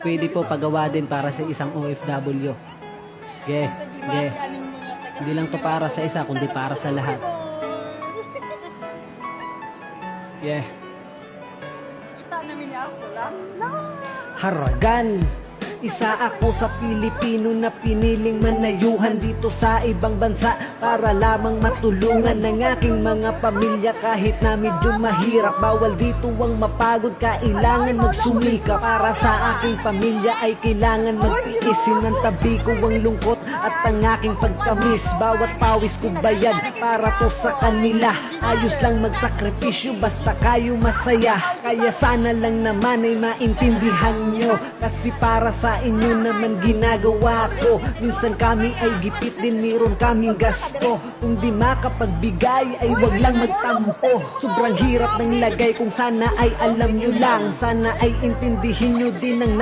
pwede po pagawa din para sa isang OFW. Ge, ge. Hindi lang to para sa isa, kundi para sa lahat. Yeah. Kita namin ni ako lang. Haragan. Isa ako sa Pilipino na piniling manayuhan dito sa ibang bansa para lamang matulungan ng aking mga pamilya kahit na medyo mahirap. Bawal dito ang mapagod, kailangan magsumika. Para sa aking pamilya ay kailangan magtiisin ng tabi ko ang lungkot at ang aking pagkamis. Bawat pawis ko bayad para to sa kanila. Ayos lang magsakripisyo basta kayo masaya. Kaya sana lang naman ay maintindihan nyo, kasi para sa inyo naman ginagawa ko. Minsan kami ay gipit din, meron kaming gasto. Kung di makapagbigay ay wag lang magtampo. Sobrang hirap ng lagay, kung sana ay alam nyo lang. Sana ay intindihin nyo din ang